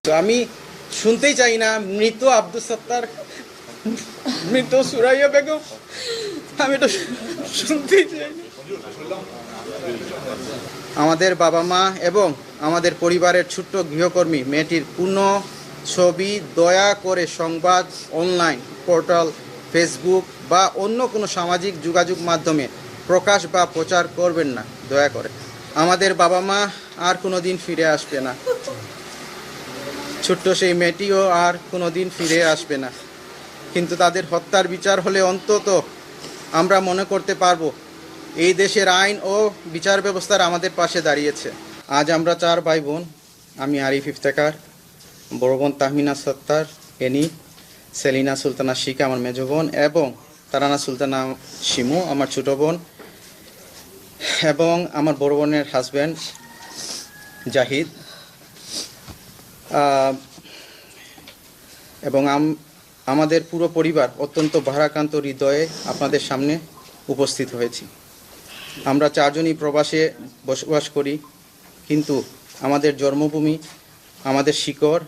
তো আমি শুনতেই চাই না মৃত আব্দুল সত্তার, মৃত সুরাইয়া বেগম, আমি তো শুনতেই চাই না। আমাদের বাবা মা এবং আমাদের পরিবারের ছোট্ট গৃহকর্মী মেয়েটির পূর্ণ ছবি দয়া করে সংবাদ, অনলাইন পোর্টাল, ফেসবুক বা অন্য কোনো সামাজিক যোগাযোগ মাধ্যমে প্রকাশ বা প্রচার করবেন না, দয়া করে। আমাদের বাবা মা আর কোনো দিন ফিরে আসবে না। ছোট্ট সেই মেয়েটিও আর কোনো দিন ফিরে আসবে না। কিন্তু তাদের হত্যার বিচার হলে অন্তত আমরা মনে করতে পারবো এই দেশের আইন ও বিচার ব্যবস্থার আমাদের পাশে দাঁড়িয়েছে। আজ আমরা 4 ভাই বোন, আমি আরিফ ইফতেখার, বড় বোন তাহমিনা সত্তার এনি, সেলিনা সুলতানা শিকা আমার মেজ বোন, এবং তারানা সুলতানা শিমু আমার ছোট বোন, এবং আমার বড় বোনের হাজব্যান্ড জাহিদ, এবং আমাদের পুরো পরিবার অত্যন্ত ভারাক্রান্ত হৃদয়ে আপনাদের সামনে উপস্থিত হয়েছি। আমরা 4 জনই প্রবাসে বসবাস করি, কিন্তু আমাদের জন্মভূমি, আমাদের শিকড়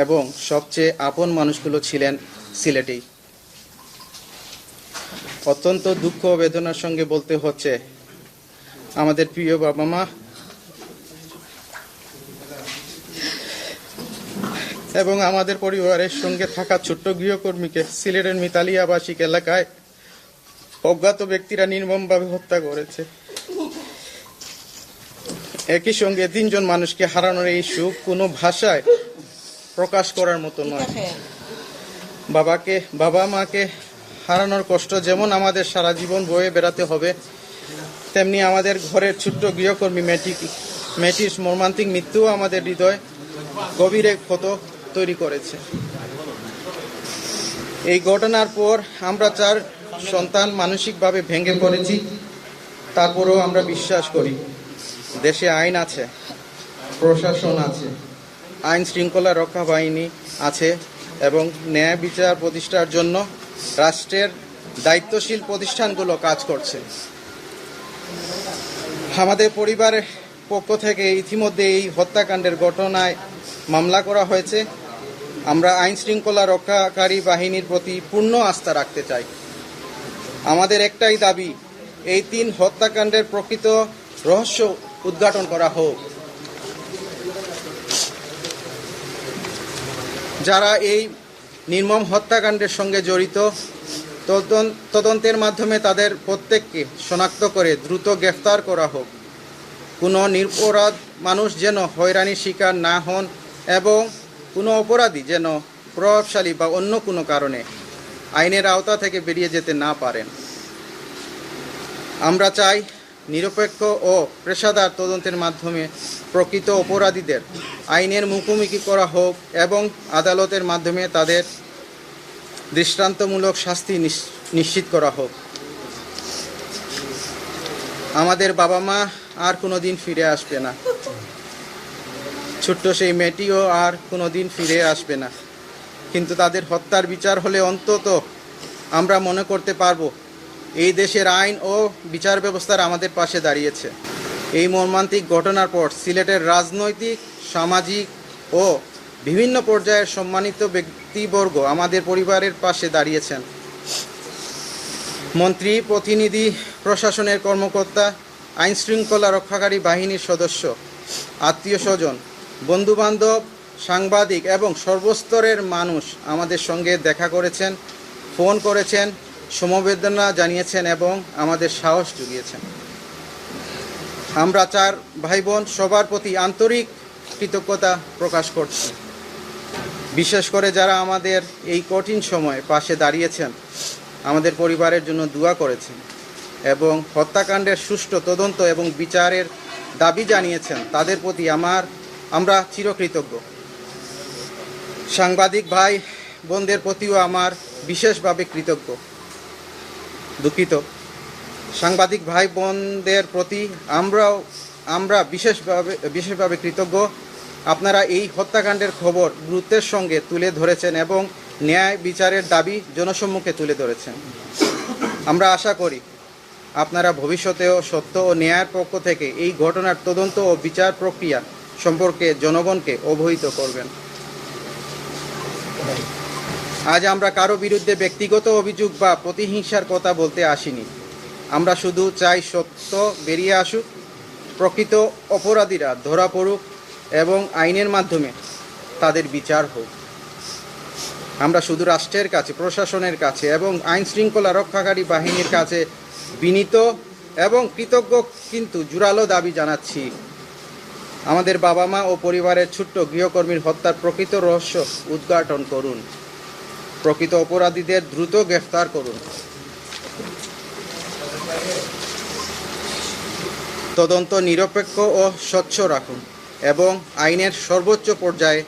এবং সবচেয়ে আপন মানুষগুলো ছিলেন সিলেটেই। অত্যন্ত দুঃখ ও বেদনার সঙ্গে বলতে হচ্ছে, আমাদের প্রিয় বাবা মা এবং আমাদের পরিবারের সঙ্গে থাকা ছোট্ট গৃহকর্মীকে সিলেটের মিতালি আবাসিক এলাকায় অজ্ঞাত ব্যক্তিরা নির্মমভাবে হত্যা করেছে। একই সঙ্গে 3 জন মানুষকে হারানোর এই সুখ কোনো ভাষায় প্রকাশ করার মতো নয়। বাবা মাকে হারানোর কষ্ট যেমন আমাদের সারা জীবন বয়ে বেড়াতে হবে, তেমনি আমাদের ঘরের ছোট্ট গৃহকর্মী মেয়েটির মর্মান্তিক মৃত্যু আমাদের হৃদয় গভীরে ক্ষত তৈরি করেছে। এই ঘটনার পর আমরা 4 সন্তান মানসিকভাবে ভেঙে পড়েছি। তারপরেও আমরা বিশ্বাস করি দেশে আইন আছে, প্রশাসন আছে, আইন শৃঙ্খলা রক্ষা বাহিনী আছে এবং ন্যায় বিচার প্রতিষ্ঠার জন্য রাষ্ট্রের দায়িত্বশীল প্রতিষ্ঠানগুলো কাজ করছে। আমাদের পরিবারের পক্ষ থেকে ইতিমধ্যে এই হত্যাকাণ্ডের ঘটনায় মামলা করা হয়েছে। আমরা আইন শৃঙ্খলা রক্ষাকারী বাহিনীর প্রতি পূর্ণ আস্থা রাখতে চাই। আমাদের একটাই দাবি, এই 3 হত্যাকাণ্ডের প্রকৃত রহস্য উদ্ঘাটন করা হোক। যারা এই নির্মম হত্যাকাণ্ডের সঙ্গে জড়িত, তদন্তের মাধ্যমে তাদের প্রত্যেককে শনাক্ত করে দ্রুত গ্রেফতার করা হোক। কোনো নিরপরাধ মানুষ যেন হয়রানির শিকার না হন এবং কোনো অপরাধী যেন প্রভাবশালী বা অন্য কোনো কারণে আইনের আওতা থেকে বেরিয়ে যেতে না পারেন। আমরা চাই নিরপেক্ষ ও পেশাদার তদন্তের মাধ্যমে প্রকৃত অপরাধীদের আইনের মুখোমুখি করা হোক এবং আদালতের মাধ্যমে তাদের দৃষ্টান্তমূলক শাস্তি নিশ্চিত করা হোক। আমাদের বাবা মা আর কোনো দিন ফিরে আসবে না। ছোট্ট সেই মেয়েটিও আর কোনো দিন ফিরে আসবে না। কিন্তু তাদের হত্যার বিচার হলে অন্তত আমরা মনে করতে পারবো এই দেশের আইন ও বিচার ব্যবস্থার আমাদের পাশে দাঁড়িয়েছে। এই মর্মান্তিক ঘটনার পর সিলেটের রাজনৈতিক, সামাজিক ও বিভিন্ন পর্যায়ের সম্মানিত ব্যক্তিবর্গ আমাদের পরিবারের পাশে দাঁড়িয়েছেন। মন্ত্রী, প্রতিনিধি, প্রশাসনের কর্মকর্তা, আইন শৃঙ্খলা রক্ষাকারী বাহিনীর সদস্য, আত্মীয় স্বজন, বন্ধুবান্ধব, সাংবাদিক এবং সর্বস্তরের মানুষ আমাদের সঙ্গে দেখা করেছেন, ফোন করেছেন, সমবেদনা জানিয়েছেন এবং আমাদের সাহস জুগিয়েছেন। আমরা 4 ভাই বোন সবার প্রতি আন্তরিক কৃতজ্ঞতা প্রকাশ করছি। বিশেষ করে যারা আমাদের এই কঠিন সময়ে পাশে দাঁড়িয়েছেন, আমাদের পরিবারের জন্য দোয়া করেছেন এবং হত্যাকাণ্ডের সুষ্ঠু তদন্ত এবং বিচারের দাবি জানিয়েছেন, তাদের প্রতি আমরা চিরকৃতজ্ঞ। সাংবাদিক ভাই বোনদের প্রতিও আমার বিশেষভাবে দুঃখিত। সাংবাদিক ভাই বোনদের প্রতি আমরা বিশেষভাবে কৃতজ্ঞ। আপনারা এই হত্যাকাণ্ডের খবর গুরুত্বের সঙ্গে তুলে ধরেছেন এবং ন্যায় বিচারের দাবি জনসম্মুখে তুলে ধরেছেন। আমরা আশা করি আপনারা ভবিষ্যতেও সত্য ও ন্যায়ের পক্ষ থেকে এই ঘটনার তদন্ত ও বিচার প্রক্রিয়া সম্পর্কে জনগণকে অবহিত করবেন। আজ আমরা কারো বিরুদ্ধে ব্যক্তিগত অভিযোগ বা প্রতিহিংসার কথা বলতে আসিনি। আমরা শুধু চাই সত্য বেরিয়ে আসুক, প্রকৃত অপরাধীরা ধরা পড়ুক এবং আইনের মাধ্যমে তাদের বিচার হোক। আমরা শুধু রাষ্ট্রের কাছে, প্রশাসনের কাছে এবং আইন শৃঙ্খলা রক্ষাকারী বাহিনীর কাছে বিনীত এবং কৃতজ্ঞ কিন্তু জোরালো দাবি জানাচ্ছি। আমাদের বাবা মা ও পরিবারের ছোট্ট গৃহকর্মীর হত্যার প্রকৃত রহস্য উদ্ঘাটন করুন, প্রকৃত অপরাধীদের দ্রুত গ্রেফতার করুন, তদন্ত নিরপেক্ষ ও স্বচ্ছ রাখুন এবং আইনের সর্বোচ্চ পর্যায়ে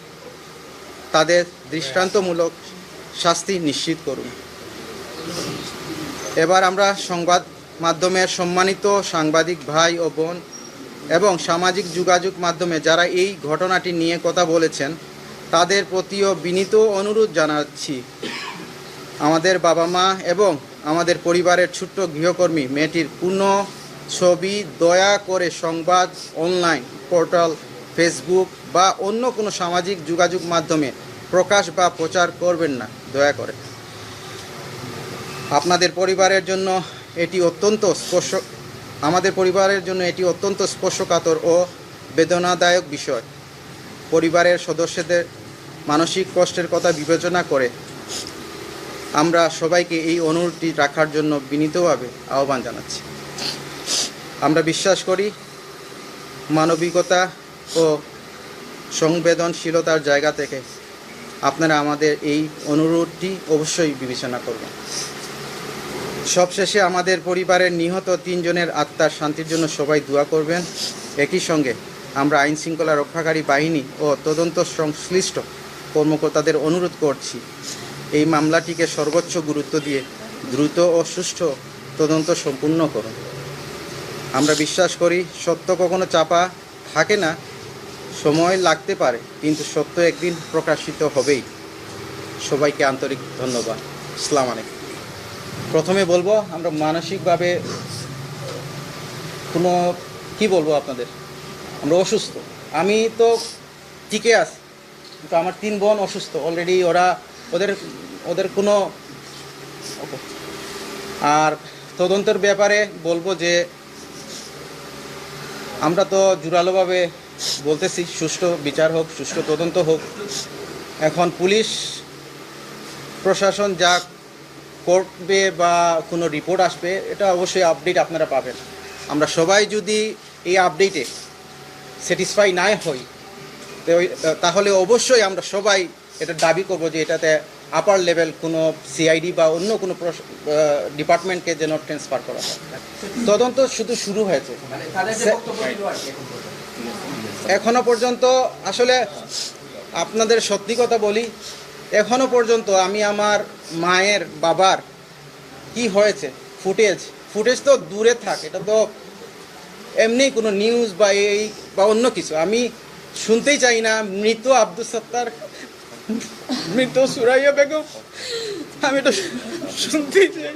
তাদের দৃষ্টান্তমূলক শাস্তি নিশ্চিত করুন। এবার আমরা সংবাদ মাধ্যমের সম্মানিত সাংবাদিক ভাই ও বোন এবং সামাজিক যোগাযোগ মাধ্যমে যারা এই ঘটনাটি নিয়ে কথা বলেছেন তাদের প্রতিও বিনীত অনুরোধ জানাচ্ছি। আমাদের বাবা মা এবং আমাদের পরিবারের ছোট্ট গৃহকর্মী মেয়েটির পূর্ণ ছবি দয়া করে সংবাদ, অনলাইন পোর্টাল, ফেসবুক বা অন্য কোনো সামাজিক যোগাযোগ মাধ্যমে প্রকাশ বা প্রচার করবেন না, দয়া করে। আমাদের পরিবারের জন্য এটি অত্যন্ত স্পর্শকাতর ও বেদনাদায়ক বিষয়। পরিবারের সদস্যদের মানসিক কষ্টের কথা বিবেচনা করে আমরা সবাইকে এই অনুরোধটি রাখার জন্য বিনীতভাবে আহ্বান জানাচ্ছি। আমরা বিশ্বাস করি মানবিকতা ও সংবেদনশীলতার জায়গা থেকে আপনারা আমাদের এই অনুরোধটি অবশ্যই বিবেচনা করবেন। সবশেষে আমাদের পরিবারের নিহত 3 জনের আত্মার শান্তির জন্য সবাই দোয়া করবেন। একই সঙ্গে আমরা আইন শৃঙ্খলা রক্ষাকারী বাহিনী ও তদন্ত সংশ্লিষ্ট কর্মকর্তাদের অনুরোধ করছি এই মামলাটিকে সর্বোচ্চ গুরুত্ব দিয়ে দ্রুত ও সুষ্ঠু তদন্ত সম্পূর্ণ করুন। আমরা বিশ্বাস করি সত্য কখনো চাপা থাকে না, সময় লাগতে পারে, কিন্তু সত্য একদিন প্রকাশিত হবেই। সবাইকে আন্তরিক ধন্যবাদ। আসসালামু আলাইকুম। প্রথমে বলবো আমরা মানসিকভাবে আপনাদের আমরা অসুস্থ। আমি তো ঠিকই আছি, কিন্তু আমার 3 বোন অসুস্থ অলরেডি। ওদের কোনো আর তদন্তের ব্যাপারে বলবো যে আমরা তো জোরালোভাবে বলতেছি সুষ্ঠু বিচার হোক, সুষ্ঠু তদন্ত হোক। এখন পুলিশ প্রশাসন যা করবে বা কোনো রিপোর্ট আসবে, এটা অবশ্যই আপডেট আপনারা পাবেন। আমরা সবাই যদি এই আপডেটে স্যাটিসফাই না হই তাহলে অবশ্যই আমরা সবাই এটা দাবি করব যে এটাতে আপার লেভেল কোনো সিআইডি বা অন্য কোনো ডিপার্টমেন্টকে যেন ট্রান্সফার করা হয়। তদন্ত শুধু শুরু হয়েছে এখনো পর্যন্ত। আসলে আপনাদের সত্যি কথা বলি, এখনো পর্যন্ত আমি আমার মায়ের, বাবার কি হয়েছে ফুটেজ তো দূরে থাক, এটা তো এমনি কোনো নিউজ বা অন্য কিছু আমি শুনতেই চাই না। মৃত আব্দুল সত্তার, মৃত সুরাইয়া বেগম, আমি তো শুনতেই চাই না।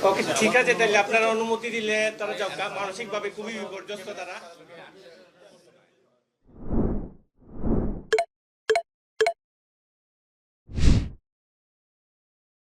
ওকে, ঠিক আছে, তাহলে আপনারা অনুমতি দিলে তারা মানসিকভাবে খুবই বিপর্যস্ত তারা।